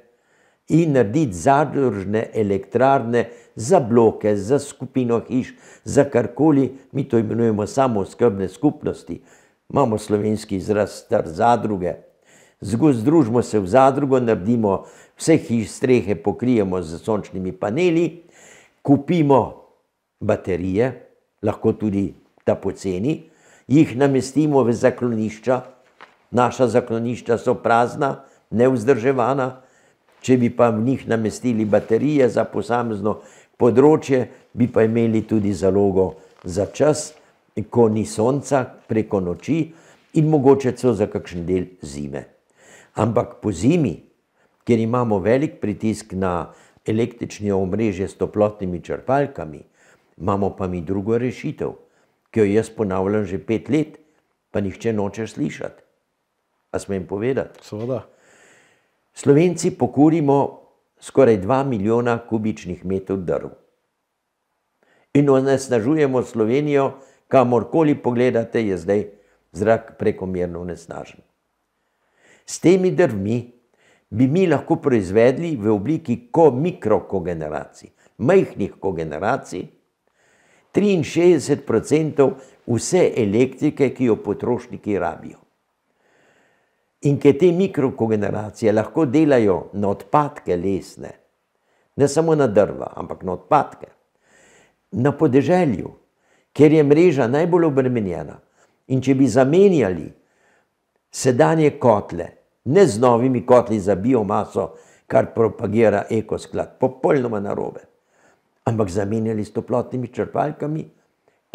in narediti zadružne elektrarne za bloke, za skupino hiš, za karkoli, mi to imenujemo samooskrbne skupnosti. Imamo slovenski izraz star zadruge. Združimo se v zadrugo, naredimo vse hiš, strehe pokrijemo z sončnimi paneli, kupimo baterije, lahko tudi ta poceni, jih namestimo v zaklonišča, naša zaklonišča so prazna, nevzdrževana, če bi pa v njih namestili baterije za posamezno področje, bi pa imeli tudi zalogo za čas, ko ni sonca, preko noči in mogoče celo za kakšen del zime. Ampak po zimi, kjer imamo velik pritisk na električno omrežje s toplotnimi črpalkami, imamo pa mi drugo rešitev, ki jo jaz ponavljam že 5 let, pa nihče noče slišati. A smem povedati? Seveda. Slovenci pokurimo skoraj 2 milijona kubičnih metrov drv. In onesnažujemo Slovenijo, kamorkoli pogledate, je zdaj zrak prekomerno onesnažen. S temi drvmi bi mi lahko proizvedli v obliki mikrokogeneracij, majhnih kogeneracij, 63% vse elektrike, ki jo potrošniki rabijo. In ker te mikrokogeneracije lahko delajo na odpadke lesne, ne samo na drva, ampak na odpadke, na podeželju, kjer je mreža najbolj obremenjena. In če bi zamenjali sedanje kotle, ne z novimi kotli za biomaso, kar propagira Ekosklad, popolnoma narobe, ampak zamenjali s toplotnimi črpalkami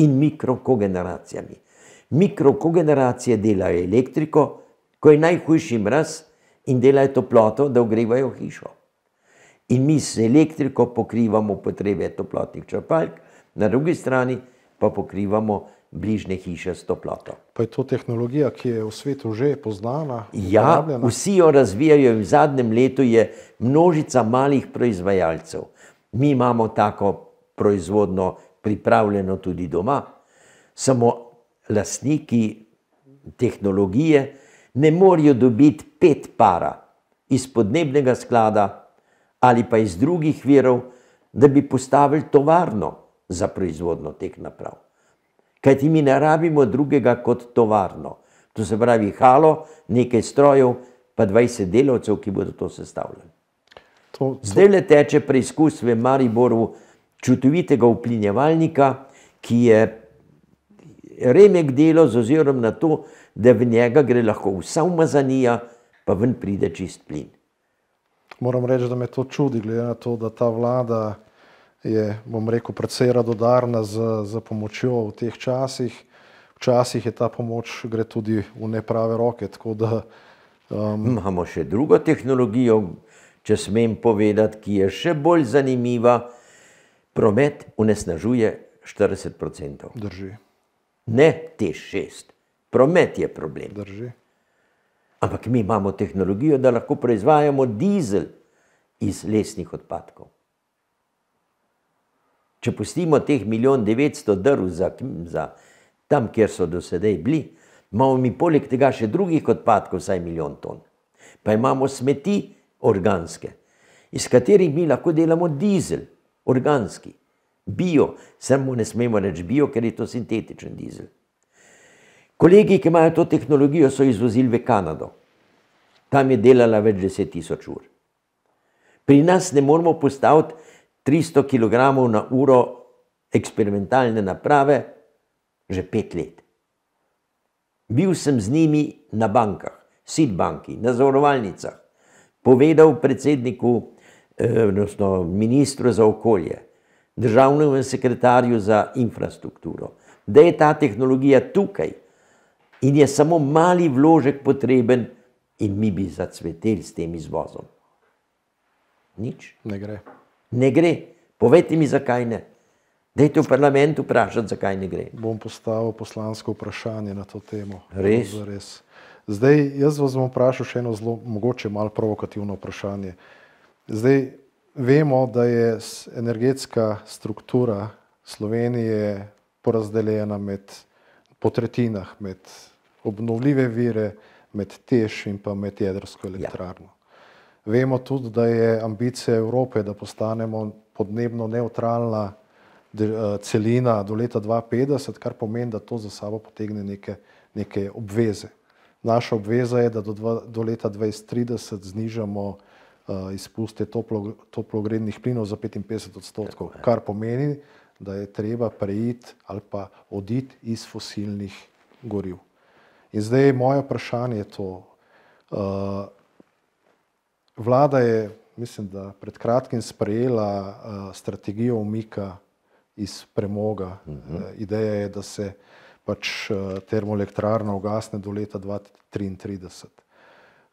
in mikrokogeneracijami. Mikrokogeneracije delajo elektriko, ko je najhujši mraz, in delajo toploto, da ogrevajo hišo. In mi s elektriko pokrivamo potrebe toplotnih črpalk, na drugi strani pa pokrivamo bližnje hiše s toploto. Pa je to tehnologija, ki je v svetu že poznana? Ja, vsi jo razvijajo in v zadnjem letu je množica malih proizvajalcev. Mi imamo tako proizvodno pripravljeno tudi doma, samo lastniki tehnologije ne morejo dobiti 5 para iz podnebnega sklada ali pa iz drugih virov, da bi postavili tovarno za proizvodno teh naprav. Kajti mi ne rabimo drugega kot tovarno. To se pravi halo, nekaj strojev, pa 20 delavcev, ki bodo to sestavljali. Zdaj le teče preizkus v Mariboru čudovitega uplinjevalnika, ki je remek delo z ozirom na to, da v njega gre lahko vsa umazanija, pa ven pride čist plin. Moram reči, da me to čudi, glede na to, da ta vlada je, bom rekel, precej radodarna z pomočjo v teh časih. Včasih je ta pomoč gre tudi v neprave roke, tako da... Imamo še drugo tehnologijo, če smem povedati, ki je še bolj zanimiva. Promet onesnažuje 40%. Drži. Ne TEŠ6. Promet je problem. Drži. Ampak mi imamo tehnologijo, da lahko proizvajamo dizel iz lesnih odpadkov. Če pustimo teh 1.900.000 drv za tam, kjer so do sedaj bili, imamo mi poleg tega še drugih odpadkov vsaj 1 milijon ton. Pa imamo smeti organske, iz katerih mi lahko delamo dizel, organski, bio, samo ne smemo reči bio, ker je to sintetičen dizel. Kolegi, ki imajo to tehnologijo, so izvozili v Kanado. Tam je delala več 10.000 ur. Pri nas ne moramo postaviti 300 kg na uro eksperimentalne naprave že 5 let. Bil sem z njimi na bankah, SID banki, na zavarovalnicah, povedal predsedniku, odnosno ministru za okolje, državnemu sekretarju za infrastrukturo, da je ta tehnologija tukaj in je samo mali vložek potreben in mi bi zacveteli s tem izvozom. Nič. Ne gre. Ne gre. Povejte mi, zakaj ne. Dajte v parlamentu vprašati, zakaj ne gre. Bom postavil poslansko vprašanje na to temo. Res? Res. Zdaj, jaz vas bom vprašal še eno zelo, mogoče malo provokativno vprašanje. Zdaj, vemo, da je energetska struktura Slovenije porazdeljena po tretjinah, med obnovljive vire, med TEŠ in pa med jedrsko elektrarno. Vemo tudi, da je ambicija Evrope, da postanemo podnebno nevtralna celina do leta 2050, kar pomeni, da to za sabo potegne neke obveze. Naša obveza je, da do leta 2030 znižamo izpuste toplogrednih plinov za 55%, kar pomeni, da je treba preiti ali pa oditi iz fosilnih goriv. In zdaj moje vprašanje je to. Vlada je, mislim, da pred kratkim sprejela strategijo umika iz premoga. Ideja je, da se pač termoelektrarna ugasne do leta 2033.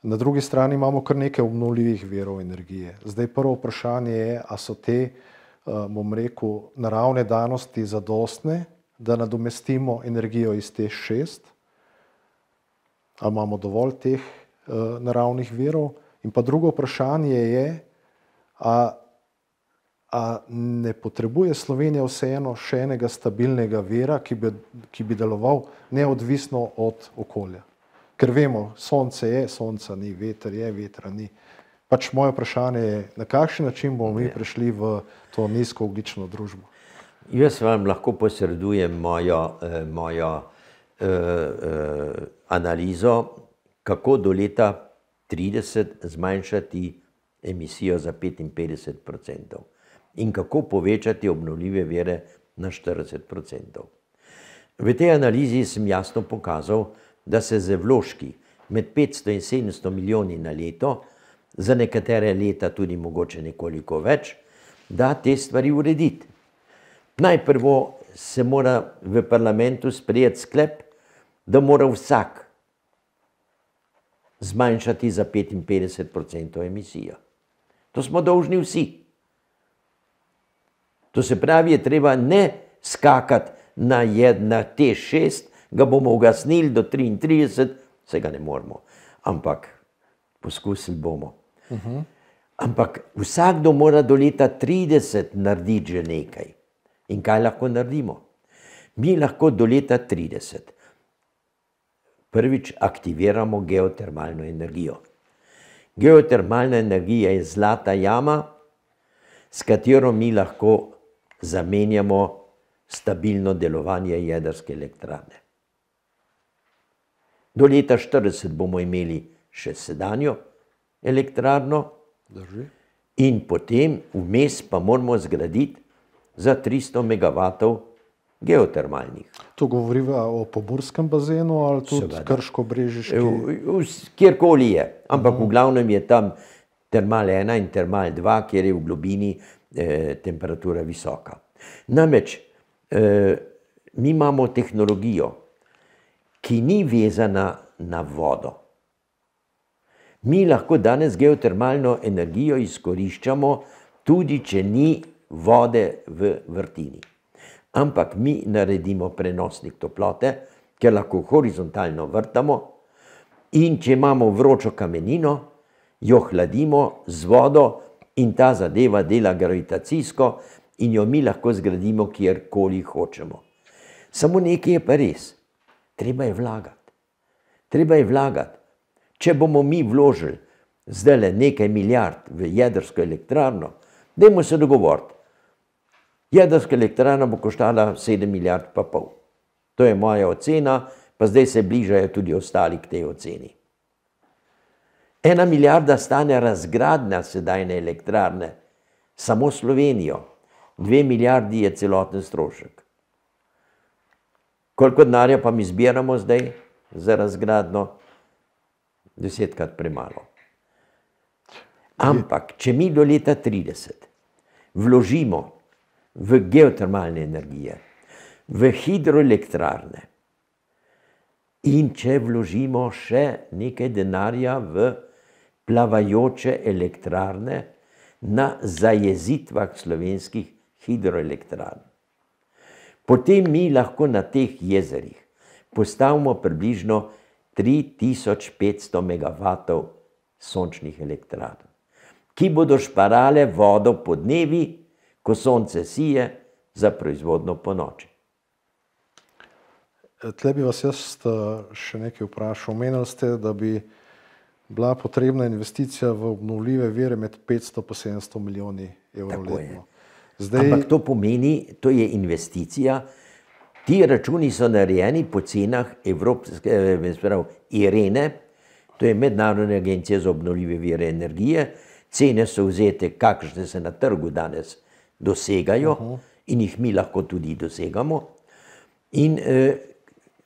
Na drugi strani imamo kar nekaj obnovljivih virov energije. Zdaj prvo vprašanje je, a so te, bom rekel, naravne danosti zadostne, da nadomestimo energijo iz TEŠ6, ali imamo dovolj teh naravnih virov. In pa drugo vprašanje je, a ne potrebuje Slovenija vseeno še enega stabilnega vira, ki bi deloval neodvisno od okolja. Ker vemo, sonce je, sonca ni, veter je, vetra ni. Pač moje vprašanje je, na kakšen način bomo mi prišli v to nizkoogljično družbo? Jaz vam lahko posredujem mojo analizo, kako do leta 30 zmanjšati emisijo za 55% in kako povečati obnovljive vire na 40%. V tej analizi sem jasno pokazal, da se z vložki med 500 in 700 milijoni na leto, za nekatere leta tudi mogoče nekoliko več, da te stvari urediti. Najprvo se mora v parlamentu sprejeti sklep, da mora vsak zmanjšati za 55% emisijo. To smo dolžni vsi. To se pravi, je treba ne skakati na T6, ga bomo ugasnili do 33, se ga ne moremo, ampak poskusili bomo. Ampak vsakdo mora do leta 30 narediti že nekaj. In kaj lahko naredimo? Mi lahko do leta 30 prvič aktiviramo geotermalno energijo. Geotermalna energija je zlata jama, s katero mi lahko zamenjamo stabilno delovanje jedrske elektrarne. Do leta 40 bomo imeli še sedanjo elektrarno in potem vmes pa moramo zgraditi za 300 megavatov geotermalnih. To govoriva o Poburskem bazenu ali tudi Krško-Brežiški? Kjerkoli je, ampak v glavnem je tam termal 1 in termal 2, kjer je v globini temperatura visoka. Namreč, mi imamo tehnologijo, ki ni vezana na vodo. Mi lahko danes geotermalno energijo izkoriščamo, tudi če ni vode v vrtini. Ampak mi naredimo prenosnik toplote, ker lahko horizontalno vrtamo in če imamo vročo kamenino, jo hladimo z vodo in ta zadeva dela gravitacijsko in jo mi lahko zgradimo kjerkoli hočemo. Samo nekaj je pa res, treba je vlagati. Treba je vlagati. Če bomo mi vložili zdajle nekaj milijard v jedrsko elektrarno, dajmo se dogovoriti. Jedrska elektrarna bo koštala 7 milijard pa pol. To je moja ocena, pa zdaj se bližajo tudi ostali k tej oceni. 1 milijarda stane razgradnja sedajne elektrarne, samo Slovenijo. 2 milijardi je celoten strošek. Koliko denarja pa mi zbiramo zdaj za razgradnjo? 10krat premalo. Ampak, če mi do leta 30 vložimo v geotermalne energije, v hidroelektrarne in če vložimo še nekaj denarja v plavajoče elektrarne na zajezitvah slovenskih hidroelektrarn, potem mi lahko na teh jezerih postavimo približno 3500 megavatov sončnih elektrarn, ki bodo šparale vodo po dnevi, ko sonce sije, za proizvodnjo po noči. Tle bi vas jaz še nekaj vprašal. Omenili ste, da bi bila potrebna investicija v obnovljive vire med 500 pa 700 milijoni evrov letno. Ampak to pomeni, to je investicija. Ti računi so narejeni po cenah Evropske, IRENE, to je Mednarodna agencija za obnovljive vire energije. Cene so vzete, kakšne se na trgu danes dosegajo in jih mi lahko tudi dosegamo in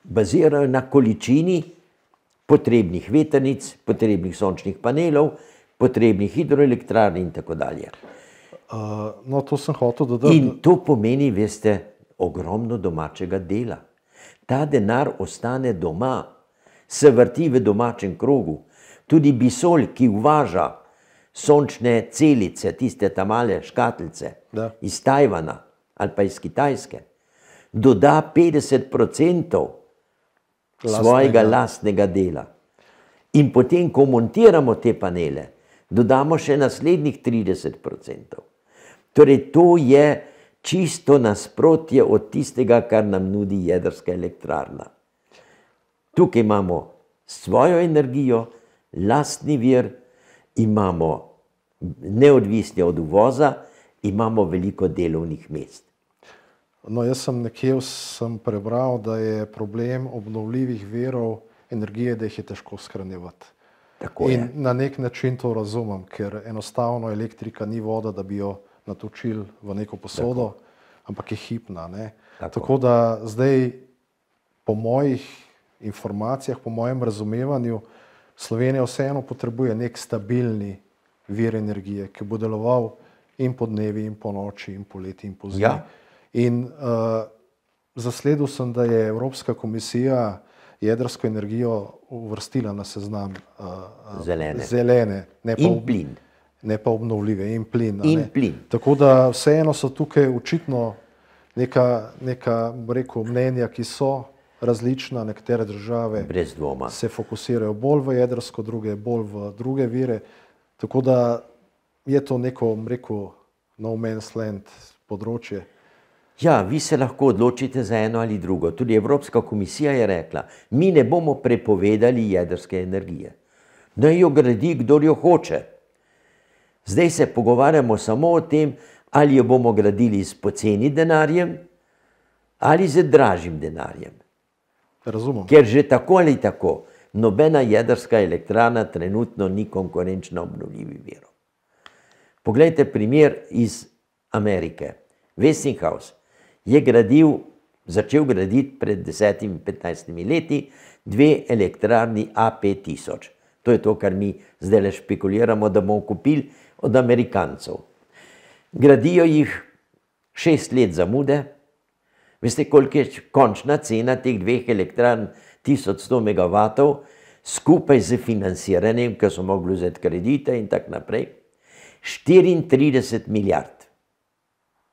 bazirajo na količini potrebnih vetrnic, potrebnih sončnih panelov, potrebnih hidroelektrarn in tako dalje. No, to sem hotel dodati. In to pomeni, veste, ogromno domačega dela. Ta denar ostane doma, se vrti v domačem krogu. Tudi Bisol, ki uvaža sončne celice, tiste ta male škatlice iz Tajvana ali pa iz Kitajske, doda 50% svojega lastnega dela. In potem, ko montiramo te panele, dodamo še naslednjih 30%. Torej, to je čisto nasprotje od tistega, kar nam nudi jedrska elektrarna. Tukaj imamo svojo energijo, lastni vir, imamo neodvisni od uvoza, imamo veliko delovnih mest. No, jaz sem nekje prebral, da je problem obnovljivih virov energije, da jih je težko shranjevati. Tako je. In na nek način to razumem, ker enostavno elektrika ni voda, da bi jo natočili v neko posodo, ampak je hipna. Ne? Tako da zdaj po mojih informacijah, po mojem razumevanju, Slovenija vseeno potrebuje nek stabilni vir energije, ki bo deloval in po dnevi, in po noči, in po leti, in po zimi. Ja. In zasledil sem, da je Evropska komisija jedrsko energijo uvrstila na seznam zelene, ne pa obnovljive, in plin. Tako da vseeno so tukaj očitno neka mnenja, ki so različna. Nekatere države se fokusirajo bolj v jedrsko, druge bolj v druge vire. Tako da je to neko, no man's land področje. Ja, vi se lahko odločite za eno ali drugo. Tudi Evropska komisija je rekla, mi ne bomo prepovedali jedrske energije. Naj jo gradi, kdor jo hoče. Zdaj se pogovarjamo samo o tem, ali jo bomo gradili s poceni denarjem ali z dražjim denarjem. Razumem. Ker že tako ali tako nobena jedrska elektrarna trenutno ni konkurenčna obnovljivim virom. Poglejte primer iz Amerike. Westinghouse je začel graditi pred 10-15 leti 2 elektrarni A5000. To je to, kar mi zdaj le špekuliramo, da bomo kupili od Amerikancev. Gradijo jih 6 let zamude. Veste, koliko je končna cena teh 2 elektrarn 1100 megavatov skupaj z financiranjem, ker so mogli vzeti kredite in tako naprej? 34 milijard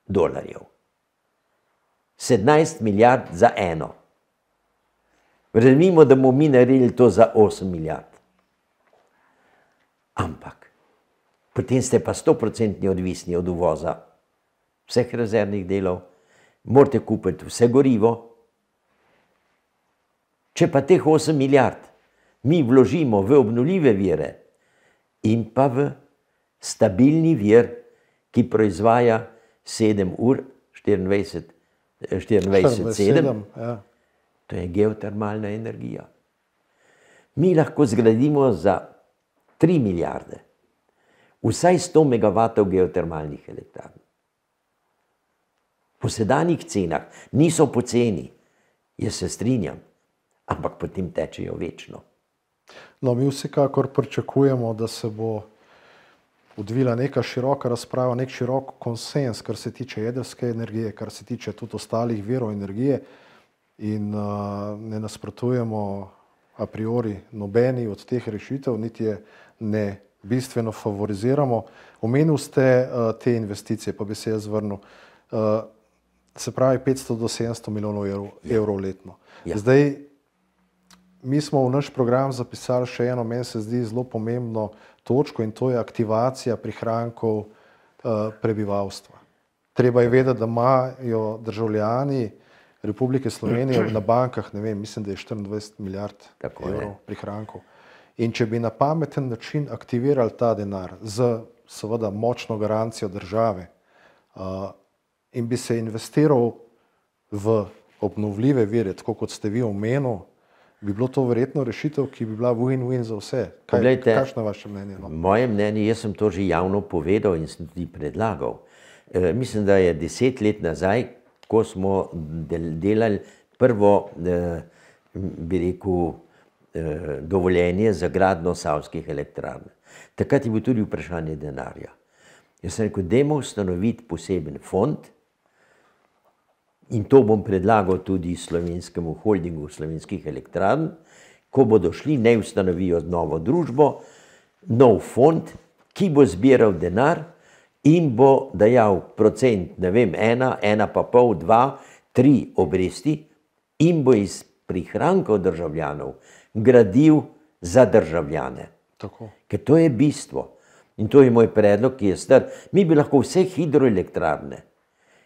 dolarjev. 17 milijard za eno. Verjemimo, da bomo mi naredili to za 8 milijard. Ampak, potem ste pa 100% odvisni od uvoza vseh rezervnih delov, morate kupiti vse gorivo. Če pa teh 8 milijard mi vložimo v obnovljive vire in pa v stabilni vir, ki proizvaja 7 ur, 24/7, to je geotermalna energija. Mi lahko zgradimo za 3 milijarde, vsaj 100 megavatov geotermalnih elektrarn. Po sedanjih cenah niso poceni, jaz se strinjam, ampak potem tečejo večno. No, mi vsekakor pričakujemo, da se bo odvila neka široka razprava, nek širok konsens, kar se tiče jedrske energije, kar se tiče tudi ostalih virov energije, in ne nasprotujemo a priori nobeni od teh rešitev, niti je ne bistveno favoriziramo. Omenil ste te investicije, pa bi se jaz vrnil. Se pravi 500 do 700 milijonov evrov letno. Zdaj, mi smo v naš program zapisali še eno, meni se zdi zelo pomembno točko, in to je aktivacija prihrankov prebivalstva. Treba je vedeti, da imajo državljani Republike Slovenije na bankah, ne vem, mislim, da je 24 milijard evrov prihrankov. In če bi na pameten način aktivirali ta denar z seveda močno garancijo države in bi se investiral v obnovljive vire, tako kot ste vi omenili, bi bilo to verjetno rešitev, ki bi bila win-win za vse. Kakšno je vaše mnenje? Moje mnenje, jaz sem to že javno povedal in sem tudi predlagal. Mislim, da je 10 let nazaj, ko smo delali prvo, bi rekel, dovoljenje za gradnjo savskih elektrarn. Takrat je bilo tudi vprašanje denarja. Jaz sem rekel, dajmo ustanoviti poseben fond, in to bom predlagal tudi slovenskemu holdingu slovenskih elektrarn, ko bodo šli, naj ustanovijo novo družbo, nov fond, ki bo zbiral denar in bo dajal procent, ne vem, 1, 1,5, 2, 3 obresti in bo iz prihrankov državljanov gradil za državljane. Ker to je bistvo. In to je moj predlog, ki je star. Mi bi lahko vse hidroelektrarne,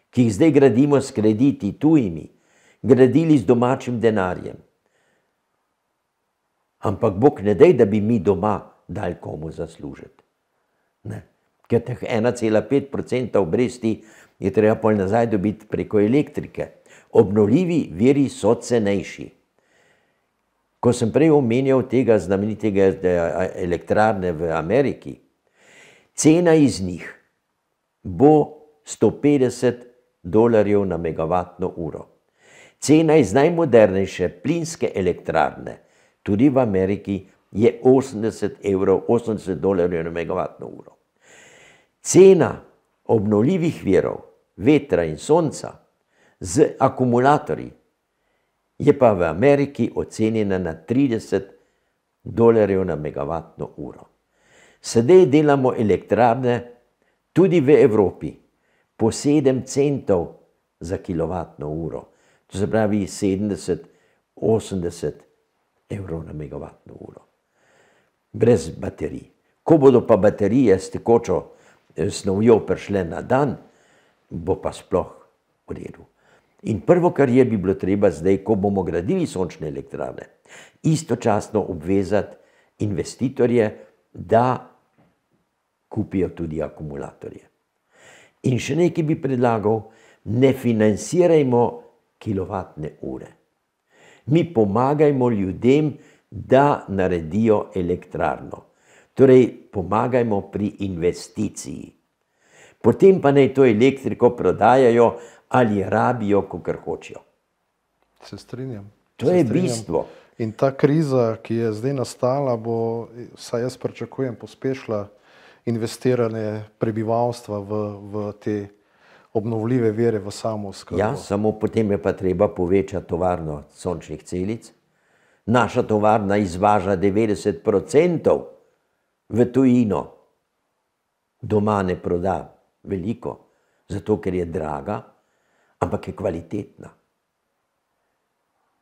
ki jih zdaj gradimo s krediti tujimi, gradili z domačim denarjem. Ampak Bog ne daj, da bi mi doma dali komu zaslužiti. Ne. Ker teh 1,5% obresti je treba pol nazaj dobiti preko elektrike. Obnovljivi viri so cenejši. Ko sem prej omenjal tega znamenitega elektrarne v Ameriki, cena iz njih bo $150 na megavatno uro. Cena iz najmodernejše plinske elektrarne, tudi v Ameriki, je $80 na megavatno uro. Cena obnovljivih virov, vetra in sonca z akumulatorji je pa v Ameriki ocenjena na $30 na megavatno uro. Sedaj delamo elektrarne tudi v Evropi po 7 centov za kilovatno uro. To se pravi 70–80 evrov na megavatno uro. Brez baterij. Ko bodo pa baterije s tekočo snovjo prišle na dan, bo pa sploh v redu. In prvo, kar je, bi bilo treba zdaj, ko bomo gradili sončne elektrarne, istočasno obvezati investitorje, da kupijo tudi akumulatorje. In še nekaj bi predlagal, ne financirajmo kilovatne ure. Mi pomagajmo ljudem, da naredijo elektrarno. Torej, pomagajmo pri investiciji. Potem pa naj to elektriko prodajajo ali rabijo, kakor hočejo. Se strinjam. To je bistvo. In ta kriza, ki je zdaj nastala, bo, saj jaz pričakujem, pospešila investiranje prebivalstva v te obnovljive vire v samooskrbo. Ja, samo potem je pa treba povečati tovarno sončnih celic. Naša tovarna izvaža 90% v tujino. Doma ne proda veliko, zato ker je draga, ampak je kvalitetna.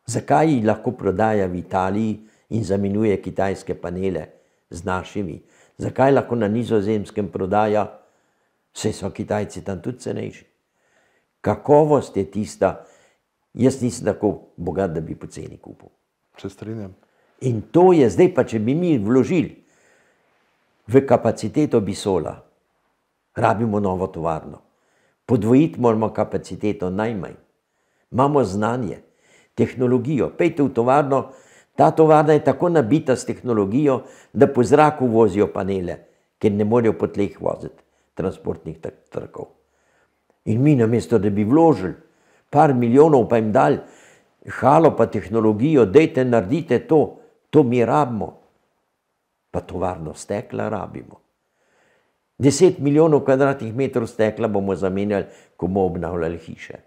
Zakaj ji lahko prodaja v Italiji in zamenjuje kitajske panele z našimi? Zakaj lahko na Nizozemskem prodaja, saj so Kitajci tam tudi cenejši? Kakovost je tista, jaz nisem tako bogat, da bi poceni kupil. Se strinjam. In to je zdaj pa, če bi mi vložili v kapaciteto Bisola, rabimo novo tovarno. Podvojiti moramo kapaciteto najmanj. Imamo znanje, tehnologijo. Pejte v tovarno, ta tovarna je tako nabita s tehnologijo, da po zraku vozijo panele, ker ne morejo po tleh voziti transportnih trkov. In mi namesto, da bi vložili par milijonov, pa jim dali halo pa tehnologijo, dejte, naredite to, to mi rabimo. Pa tovarno stekla rabimo. 10 milijonov kvadratnih metrov stekla bomo zamenjali, ko bomo obnavljali hiše.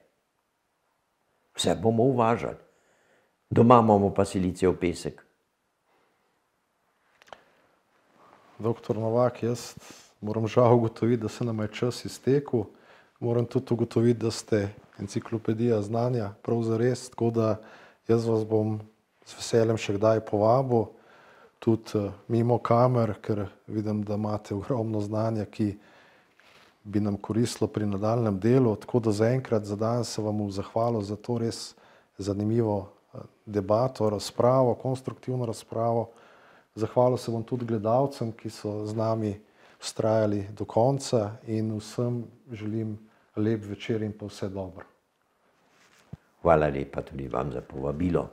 Vse bomo uvažali. Doma imamo pa silicijev pesek. Doktor Novak, jaz moram žal ugotoviti, da se nam je čas iztekel. Moram tudi ugotoviti, da ste enciklopedija znanja, prav zares, tako da jaz vas bom z veseljem še kdaj povabil, tudi mimo kamer, ker vidim, da imate ogromno znanja, ki bi nam koristilo pri nadaljnjem delu. Tako da zaenkrat za danes se vam zahvalil za to res zanimivo debato, razpravo, konstruktivno razpravo. Zahvalil se bom tudi gledalcem, ki so z nami vztrajali do konca, in vsem želim lep večer in pa vse dobro. Hvala lepa tudi vam za povabilo.